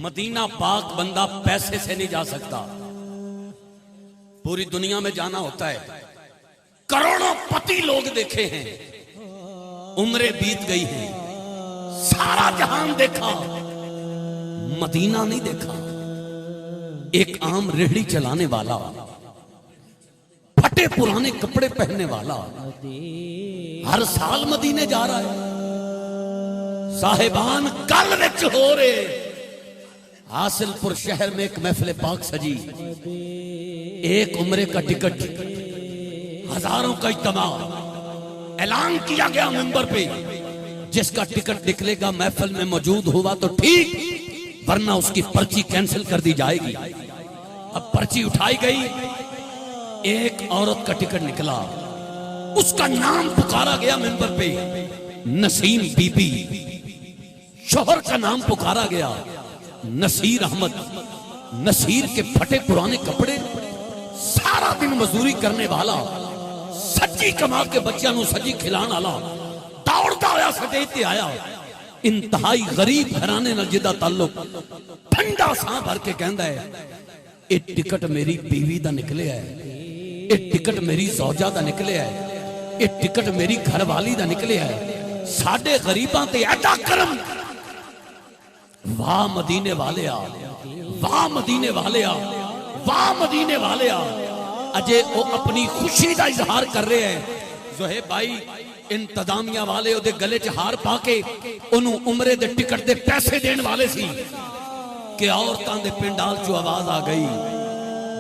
Medina पाक बंदा पैसे से नहीं जा सकता, पूरी दुनिया में जाना होता है। करोड़ों पति लोग देखे हैं, उम्रें बीत गई हैं, सारा जहान देखा, मदीना नहीं देखा। एक आम रेहड़ी चलाने वाला, फटे पुराने कपड़े पहनने वाला हर साल मदीने जा रहा है। साहिबान कल विच हो रहे, हासिलपुर शहर में एक महफिल पाक सजी, एक उम्रे का टिकट, हजारों का इज्तिमा, ऐलान किया गया मिंबर पे, जिसका टिकट निकलेगा महफिल में मौजूद हुआ तो ठीक, वरना उसकी पर्ची कैंसिल कर दी जाएगी। अब पर्ची उठाई गई, एक औरत का टिकट निकला, उसका नाम पुकारा गया मिंबर पे, नसीम बीबी। शोहर का नाम पुकारा गया, नसीर अहमद। नसीर के फटे पुराने कपड़े, सारा दिन मजदूरी करने वाला, सच्ची कमा के बच्चों को सजी खिलाने वाला, दौड़ता होया स्टेज ते आया। इंतहाई गरीब घराने नाल जिदा ताल्लुक, ठंडा साह भर के कहंदा है, ये टिकट मेरी बीवी दा निकले है, ये टिकट मेरी जौजा दा निकले है, ये टिकट मेरी घरवाली दा निकले है। साडे गरीबां ते ऐदा करम। वाह मदीने वाले आ, वाह मदीने वाले आ, वाह मदीने वाले आ। अजय वो अपनी खुशी का इजहार कर रहे हैं। जोहेब भाई इंतजामिया वाले ओदे गले च हार पा के ओनू उमरे दे टिकट दे पैसे देने वाले सी कि औरतां दे पिंडाल चो आवाज आ गई,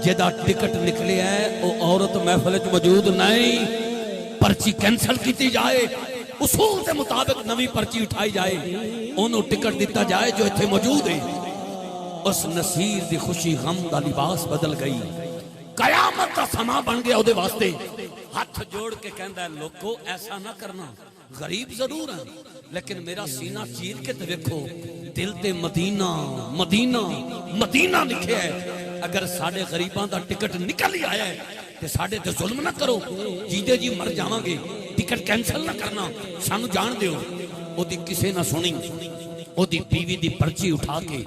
जेदा टिकट निकले है वो औरत महफिल च मौजूद नहीं, पर्ची कैंसल की जाए, उसूल के मुताबिक नवी पर्ची उठाई जाए, ओनू टिकट दिता जाए जो इत्थे मौजूद है। उस नसीर दी खुशी गम दा लिबास बदल गई, कयामत का समा बन गया उहदे वास्ते। हाथ जोड़ के कहंदा है, लोगो ऐसा ना करना, गरीब जरूर है लेकिन मेरा सीना चीर के ते देखो, दिल ते मदीना मदीना मदीना लिखे है। अगर साडे गरीबां दा टिकट निकल ही आया है ते साडे ते जुल्म ना करो, जीदे जी मर जावांगे, टिकट कैंसल ना करना, सानू जान दियो। ओदी किसे ना सुनी, ओदी बीवी दी पर्ची उठा के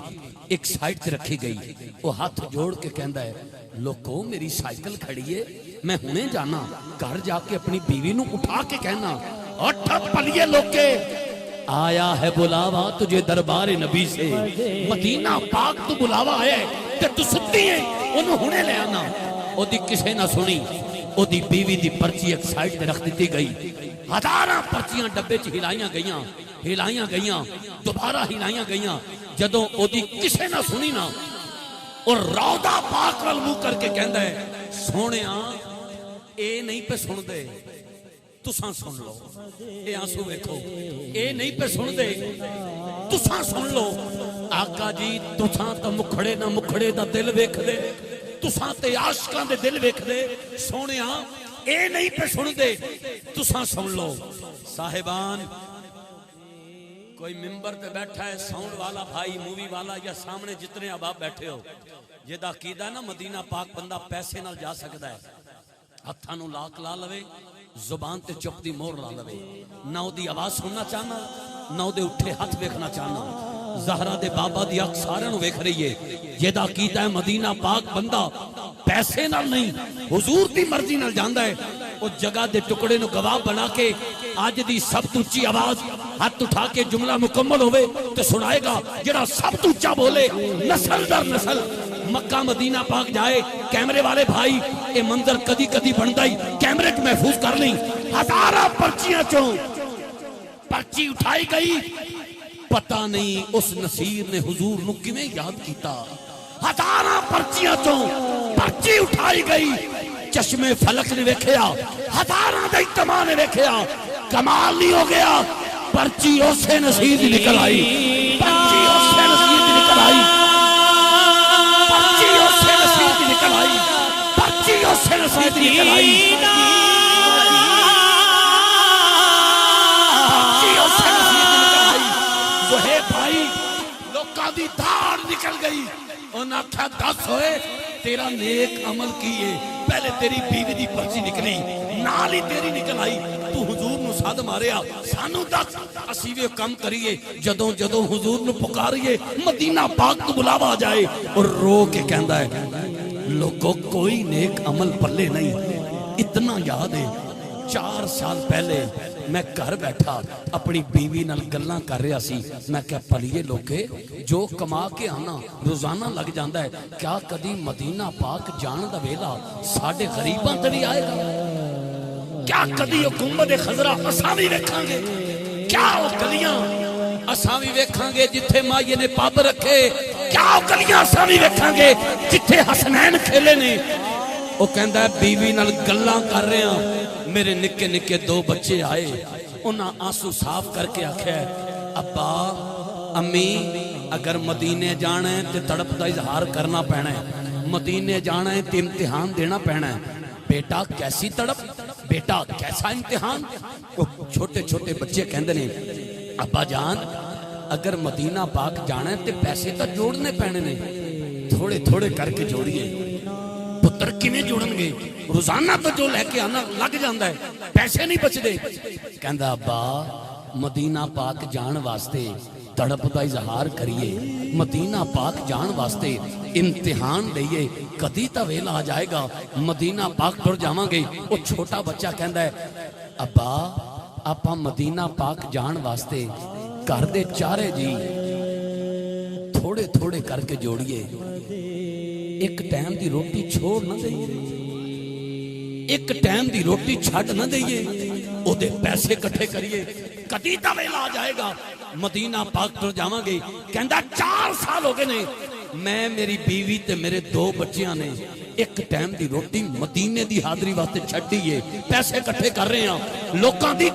एक साइड से रखी गई। वो हाथ जोड़ के कहता है, लोगो मेरी साइकिल खड़ी है, मैं हुणे जाना, घर जाके अपनी बीवी नू उठा के कहना, उठ पलिए लोके, आया है बुलावा तुझे दरबार नबी से, मदीना पाक तू बुलावा है ते तू सुत्ती है, ओनू हुणे ले आना। ओदी किसे ना सुनी, ओदी बीवी दी पर्ची एक साइड ते रख दी गई। हजारां पर्चियां डब्बे च हिलाइयां गईयां, हिलाइयां गईयां, दोबारा हिलाइयां गईयां। जदों ओदी किसे ना सुनी ना, और रौदा पाक वाल मुंह करके कहंदा है, सोहणिया ए नहीं पे सुनदे, तुसां सुन लो। ए आंसू वेखो, ए नहीं पे सुनदे, तुसां सुन लो। आका जी तुसां तो मुखड़े ना मुखड़े दा दिल वेखदे, तुसां ते आशिकां दे दिल वेखदे, सोहणिया ए नहीं पे सुनदे, तुसां सुन लो। साहिबान, कोई मिंबर पे बैठा है, साउंड वाला भाई, मूवी वाला, या सामने जितने अहबाब बैठे हो, जेदा कीदा ना मदीना पाक बंदा पैसे नाल जा सकता है, हत्थां नूं लाक ला लवे, जुबान ते चुप दी मोहर ला लवे, ना ओदी आवाज सुनना चाहना, ना ओदे उठे हाथ वेखना चाहना। ज़हरा दे बाबा दी अख सारे नूं वेख रही है। जेदा कीदा है मदीना पाक बंदा पैसे नाल नहीं, हुजूर दी मर्जी नाल जांदा है। उस जगह दे टुकड़े नूं गवाह बना के अज दी सब तो उच्ची आवाज, हाथ उठा के जुमला मुकम्मल होवे तो सुनाएगा जेड़ा सब तो उच्चा बोले, नस्ल दर नस्ल। मक्का मदीना पाक जाए, कैमरे वाले भाई ये मंजर कदी कदी बनता ही कैमरे च महफूज कर ली। हजारा पर्चियां चो पर्ची उठाई गई, पता नहीं उस नसीर ने हुजूर नूं किवें याद कीता। हजारा पर्चियां चो पर्ची उठाई गई, चश्मे फलक ने वेखिया, हजारा दे इज्तिमा ने वेखिया, कमाल नहीं हो गया, पर्ची उसे नसीर दी निकल आई, पर्ची उसे नसीर दी निकल आई, पर्ची उसे नसीर दी निकल आई, पर्ची उसे नसीर दी निकल आई, पर्ची उसे नसीर दी निकल आई। जोहेब भाई लोकां दी धाड़ निकल गई। उन्हें आख्या, दस होए तेरा नेक अमल की है, पहले तेरी बीवी दी पर्ची निकली, नाल ही तेरी निकल आई। तू हुजूर नूं सद मारिया, सानू दस असीं वे काम करिए जदों जदों हुजूर नूं पुकारिए मदीना पाक तो बुलावा आ जाए। और रो के कहंदा है लोगों कोई नेक अमल पल्ले नहीं। इतना याद है 4 साल पहले मैं घर बैठा अपनी बीवी नाल गल्लां कर रहा सी। मैं क्या पलिए लोके जो कमा के आना रोजाना लग जाता है, क्या कदी मदीना पाक जान दा वेला साडे गरीबां ते भी आएगा? क्या कदी हुकूमत खजरा असां भी वेखांगे? क्या वो गलियां असां भी वेखांगे जिथे माइये ने पब रखे? क्या वो गलियां असां भी वेखांगे जिथे हसनैन खेले ने? वो कहता है बीवी नाल गल्लां कर रहे हैं, मेरे निक्के निक्के 2 बच्चे आए, उन्हें आंसू साफ करके आख्या अब्बा अम्मी अगर मदीने जाना है तो तड़प का इजहार करना पैना है, मदीने जाना है तो इम्तिहान देना पैना है। बेटा कैसी तड़प, बेटा कैसा इम्तिहान? वो छोटे छोटे बच्चे कहते ने अब्बा जान अगर मदीना पाक जाना है तो पैसे तो जोड़ने पैने ने, थोड़े थोड़े करके जोड़िए। पुत्र किवें जोड़नगे? रोजाना तो जो लैके आना लग जाता है, पैसे नहीं बचते। कहंदा अब्बा मदीना पाक जान वास्ते तड़प का इजहार करिए, मदीना पाक जान वास्ते इम्तिहान लईए, कदी तो वेला आ जाएगा मदीना पाक तुर जावांगे। वो छोटा बच्चा कहंदा है अब्बा आपां मदीना पाक जान वास्ते घर दे चारे जी थोड़े थोड़े करके जोड़िए, एक टाइम की रोटी छोड़ ना दईए, एक टाइम की रोटी छड़ ना दईए, ओदे पैसे इकट्ठे करिए, कदी ता वेला आ जाएगा मदीना पाक तो जावांगे। कहंदा 4 साल हो गए ने मैं मेरी बीवी ते मेरे 2 बच्चियां ने एक टाइम की रोटी मदीने की हाजरी वास्ते छड्डी है, पैसे इकट्ठे कर रहे हैं लोकां दी